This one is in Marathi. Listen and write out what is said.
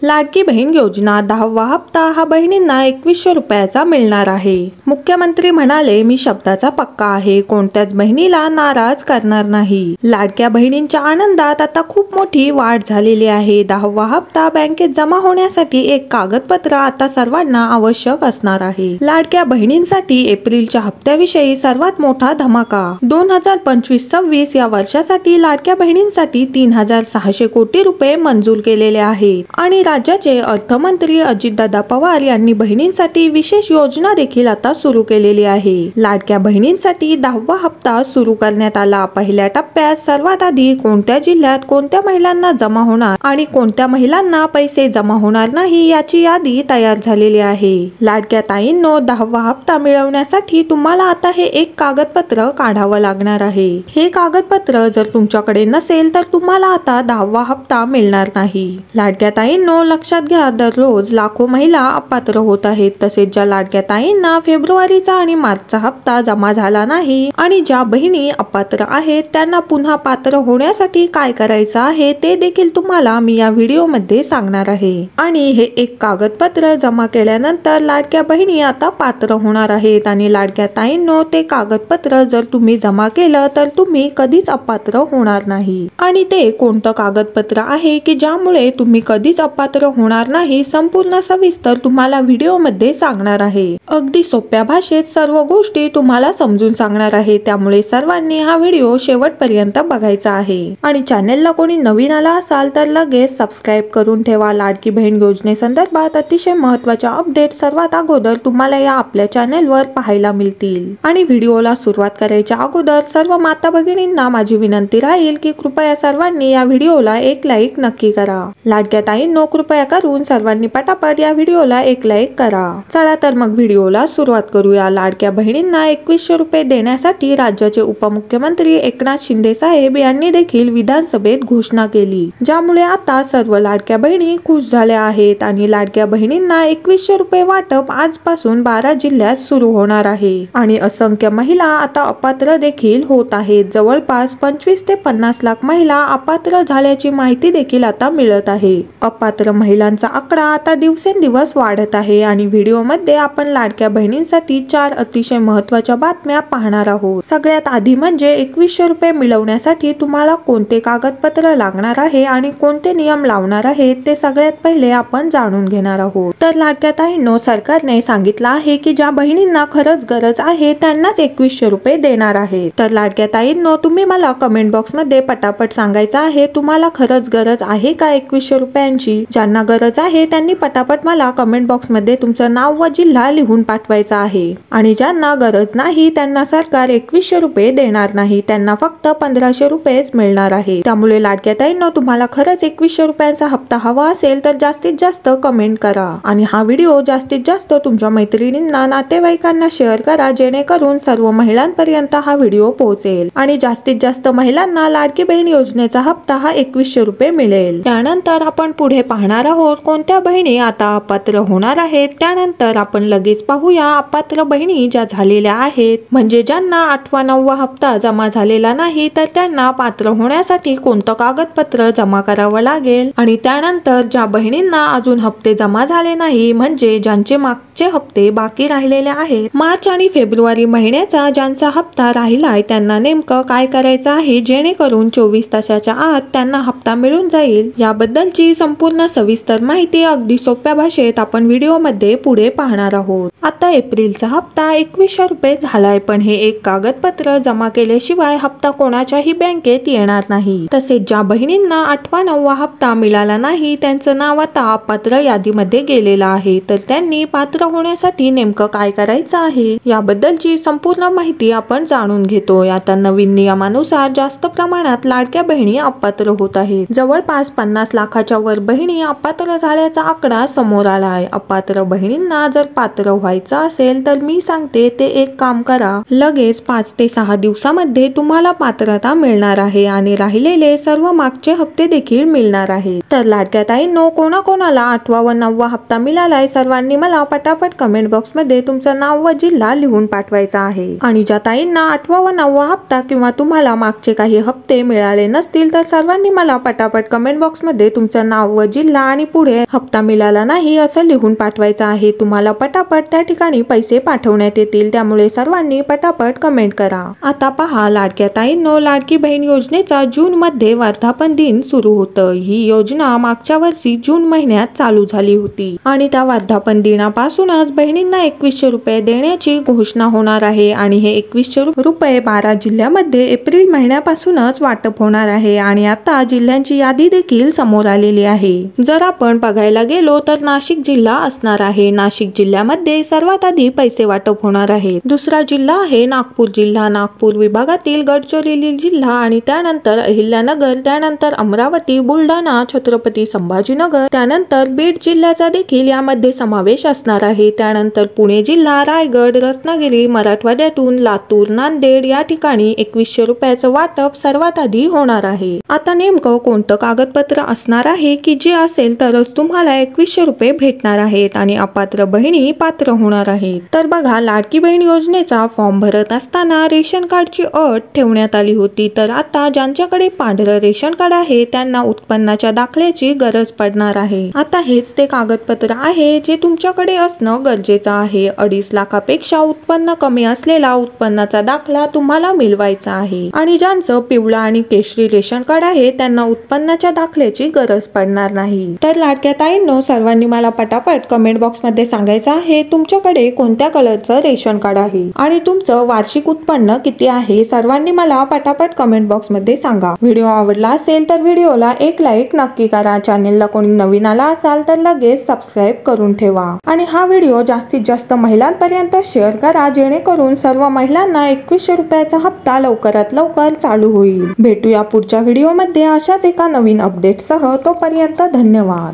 लाडकी बहीण योजना 10वा हप्ता हा बहिणींना 2100 रुपयाचा मिळणार आहे। मुख्यमंत्री म्हणाले, मी शब्दाचा पक्का आहे, कोणत्याच बहिणीला नाराज करणार नाही। लाडक्या बहिणींच्या आनंदात आता खूप मोठी वाढ झालेली आहे। 10वा हप्ता बँकेत जमा होण्यासाठी एक कागदपत्र आता सर्वांना आवश्यक असणार आहे। लाडक्या बहिणींसाठी एप्रिलच्या हप्त्याविषयी सर्वात मोठा धमाका। 2025-26 या वर्षासाठी लाडक्या बहिणींसाठी 3600 कोटी रुपये मंजूर केलेले आहेत आणि राज्याचे अर्थमंत्री अजितदादा पवार यांनी बहिणींसाठी विशेष योजना देखील आता सुरू केलेली आहे। लाडक्या बहिणींसाठी 10वा हप्ता सुरू करण्यात आला। पहिल्या टप्प्यात सर्वात आधी कोणत्या जिल्ह्यात कोणत्या महिलांना जमा होणार आणि कोणत्या महिलांना पैसे जमा होणार नाही याची यादी तयार झालेली आहे। लाडक्या ताईंनो, 10वा हप्ता मिळवण्यासाठी तुम्हाला आता हे एक कागदपत्र काढावं लागणार आहे। हे कागदपत्र जर तुमच्याकडे नसेल तर तुम्हाला आता 10वा हप्ता मिळणार नाही। लाडक्या ताईंनो, लक्षात घ्या, दररोज लाखो महिला अपात्र होत आहेत। तसेच ज्या लाडक्या ताईंना फेब्रुवारीचा आणि मार्चचा हप्ता जमा झाला नाही आणि ज्या बहिणी अपात्र आहेत त्यांना पुन्हा पात्र होण्यासाठी काय करायचं आहे ते देखील तुम्हाला मी या व्हिडिओ मध्ये सांगणार आहे। आणि हे एक कागदपत्र जमा केल्यानंतर लाडक्या बहिणी आता पात्र होणार आहेत। आणि लाडक्या ताईंनो, ते कागदपत्र जर तुम्ही जमा केलं तर तुम्ही कधीच अपात्र होणार नाही। आणि ते कोणतं कागदपत्र आहे की ज्यामुळे तुम्ही कधीच अपात्र होणार नाही, संपूर्ण सविस्तर तुम्हाला व्हिडिओ मध्ये सांगणार आहे। अगदी सोप्या भाषेत सर्व गोष्टी तुम्हाला समजून सांगणार आहे, त्यामुळे सर्वांनी हा व्हिडिओ शेवटपर्यंत बघायचा आहे। आणि चॅनेलला कोणी नवीन आला असाल तर लगेच सबस्क्राईब करून ठेवा। लाडकी बहीण योजनेसंदर्भात अतिशय महत्त्वाच्या अपडेट सर्वात अगोदर तुम्हाला या आपल्या चॅनेलवर पाहायला मिळतील। आणि व्हिडिओला सुरुवात करायच्या अगोदर सर्व माता भगिनींना माझी विनंती राहील की कृपया सर्वांनी या व्हिडिओला एक लाईक नक्की करा। लाडक्या ताईंनो, कृपया करून सर्वांनी पटापट या व्हिडिओला एक लाईक करा। चला तर मग व्हिडिओला सुरुवात करूया। लाडक्या बहिणींना 2100 रुपये देण्यासाठी राज्याचे उपमुख्यमंत्री एकनाथ शिंदे साहेब यांनी देखील विधानसभेत घोषणा केली, ज्यामुळे आता सर्व लाडक्या बहिणी खुश झाल्या आहेत। आणि लाडक्या बहिणींना 2100 रुपये वाटप आजपासून 12 जिल्ह्यात सुरू होणार आहे। आणि असंख्य महिला आता अपात्र देखील होत आहेत। जवळपास 25 ते 50 लाख महिला अपात्र झाल्याची माहिती देखील आता मिळत आहे। अपात्र महिलांचा आकडा आता दिवसेंदिवस वाढत आहे। आणि व्हिडिओ मध्ये आपण लाडक्या बहिणींसाठी 4 अतिशय महत्त्वाच्या बातम्या पाहणार आहोत। सगळ्यात आधी म्हणजे 2100 रुपये मिळवण्यासाठी तुम्हाला कोणते कागदपत्र लागणार आहे आणि कोणते नियम लावणार आहेत ते सगळ्यात पहिले आपण जाणून घेणार आहोत। तर लाडक्या ताईंनो, सरकारने सांगितलं आहे की ज्या बहिणींना खरंच गरज आहे त्यांनाच 2100 रुपये देणार आहे। तर लाडक्या ताईंनो, तुम्ही मला कमेंट बॉक्स मध्ये पटापट सांगायचं आहे तुम्हाला खरंच गरज आहे का 2100 रुपयांची। ज्यांना गरज आहे त्यांनी पटापट मला कमेंट बॉक्स मध्ये तुमचं नाव व जिल्हा लिहून पाठवायचा आहे। आणि ज्यांना गरज नाही त्यांना सरकार 2100 रुपये देणार नाही, त्यांना फक्त 1500 रुपयेच मिळणार आहे। त्यामुळे लाडक्या ताईंनो, तुम्हाला खरंच 2100 रुपयांचा हप्ता हवा असेल तर जास्तीत जास्त कमेंट करा आणि हा व्हिडिओ जास्तीत जास्त तुमच्या मैत्रिणींना, नातेवाईकांना शेअर करा, जेणेकरून सर्व महिलांपर्यंत हा व्हिडिओ पोहोचेल आणि जास्तीत जास्त महिलांना लाडकी बहीण योजनेचा हप्ता हा 2100 रुपये मिळेल। त्यानंतर आपण पुढे पाहणार आहोत कोणत्या बहिणी आता अपात्र होणार आहेत। त्यानंतर आपण लगेच पाहूया अपात्र बहिणी ज्या झालेल्या आहेत, म्हणजे ज्यांना 8वा 9वा हप्ता जमा झालेला नाही तर त्यांना पात्र होण्यासाठी कोणतं कागदपत्र जमा करावं लागेल। आणि त्यानंतर ज्या बहिणींना अजून हप्ते जमा झाले नाही, म्हणजे ज्यांचे मागचे हप्ते बाकी राहिलेले आहेत, मार्च आणि फेब्रुवारी महिन्याचा ज्यांचा हप्ता राहिलाय, त्यांना नेमकं काय करायचं आहे जेणेकरून 24 तासाच्या आत त्यांना हप्ता मिळून जाईल, याबद्दलची संपूर्ण सविस्तर माहिती अगदी सोप्या भाषेत आपण व्हिडिओ मध्ये पुढे पाहणार आहोत। आता एप्रिलचा हप्ता 2100 रुपये झालाय, पण हे एक कागदपत्र जमा केल्याशिवाय हप्ता कोणाच्याही बँकेत येणार नाही। तसेच ज्या बहिणींना 8वा 9वा हप्ता मिळाला नाही त्यांचं नाव आता अपात्र यादीमध्ये गेलेलं आहे, तर त्यांनी पात्र होण्यासाठी नेमकं काय करायचं आहे याबद्दलची संपूर्ण माहिती आपण जाणून घेतोय। आता नवीन नियमानुसार जास्त प्रमाणात लाडक्या बहिणी अपात्र होत आहेत। जवळपास 50 लाखाच्या वर बहिणी अपात्र झाल्याचा आकडा समोर आलाय। अपात्र बहिणींना जर पात्र व्हायचं असेल तर मी सांगते ते एक काम करा, लगेच 5 ते 6 दिवसामध्ये तुम्हाला पात्रता मिळणार आहे आणि राहिलेले सर्व मागचे हप्ते देखील मिळणार आहेत। तर लाडक्या ताईंनो, कोणाकोणाला 8वा व 9वा हप्ता मिळालाय सर्वांनी मला पटापट पटापट कमेंट बॉक्स मध्ये तुमचं नाव व जिल्हा लिहून पाठवायचा आहे। आणि ज्या ताईंना 8वा व 9वा हप्ता किंवा तुम्हाला मागचे काही हप्ते मिळाले नसतील तर सर्वांनी मला पटापट कमेंट बॉक्स मध्ये तुमचं नाव व जिल्हा आणि पुढे हप्ता मिळाला नाही असं लिहून पाठवायचं आहे। तुम्हाला पटापट त्या ठिकाणी पैसे पाठवण्यात येतील, त्यामुळे सर्वांनी पटापट कमेंट करा। आता पहा, लाडक्या ताईंनो, लाडकी बहीण योजनेचा जून मध्ये वर्धापन दिन सुरू होतं। ही योजना मागच्या वर्षी जून महिन्यात चालू झाली होती आणि त्या वर्धापन दिनापासूनच बहिणींना 2100 रुपये देण्याची घोषणा होणार आहे आणि हे 2100 रुपये 12 जिल्ह्यामध्ये एप्रिल महिन्यापासूनच वाटप होणार आहे आणि आता जिल्ह्यांची यादी देखील समोर आलेली आहे। जर आपण बघायला गेलो तर नाशिक जिल्हा असणार आहे। नाशिक जिल्ह्यामध्ये सर्वात आधी पैसे वाटप होणार आहे। दुसरा जिल्हा आहे नागपूर जिल्हा। नागपूर विभागातील गडचिरोली जिल्हा आणि त्यानंतर अहिल्यानगर, त्यानंतर अमरावती, बुलढाणा, छत्रपती संभाजीनगर, त्यानंतर बीड जिल्ह्याचा देखील यामध्ये समावेश असणार आहे। त्यानंतर पुणे जिल्हा, रायगड, रत्नागिरी, मराठवाड्यातून लातूर, नांदेड या ठिकाणी 2100 रुपयाचं वाटप सर्वात आधी होणार आहे। आता नेमकं कोणतं कागदपत्र असणार आहे की जे असेल तरच तुम्हाला 2100 रुपये भेटणार आहेत आणि अपात्र बहिणी पात्र होणार आहेत। तर बघा, लाडकी बहीण योजनेचा फॉर्म भरत असताना रेशन कार्डची अट ठेवण्यात आली होती, तर आता ज्यांच्याकडे पांढरं रेशन कार्ड आहे त्यांना उत्पन्नाच्या दाखल्याची गरज पडणार आहे। आता हेच ते कागदपत्र आहे जे तुमच्याकडे असणं गरजेचं आहे। 2.5 लाखापेक्षा उत्पन्न कमी असलेला उत्पन्नाचा दाखला तुम्हाला मिळवायचा आहे आणि ज्यांचं पिवळं आणि केशरी रेशन कार्ड आहे त्यांना उत्पन्नाच्या दाखल्याची गरज पडणार नाही। तर लाडक्या ताईंनो, सर्वांनी मला पटापट कमेंट बॉक्स मध्ये सांगायचं आहे तुमच्याकडे कोणत्या कलरचं रेशन कार्ड आहे आणि तुमचं वार्षिक उत्पन्न किती आहे। सर्वांनी मला पटापट कमेंट बॉक्स मध्ये सांगा। व्हिडिओ आवडला असेल तर व्हिडिओला एक लाईक नक्की करा। चॅनेलला कोणी नवीन आला असाल तर लगेच सबस्क्राईब करून ठेवा आणि हा व्हिडिओ जास्तीत जास्त महिलांपर्यंत शेअर करा, जेणेकरून सर्व महिलांना 2100 रुपयाचा हप्ता लवकरात लवकर चालू होईल। भेटूया पुढच्या व्हिडिओमध्ये अशाच एका नवीन अपडेटसह। तोपर्यंत धन्यवाद।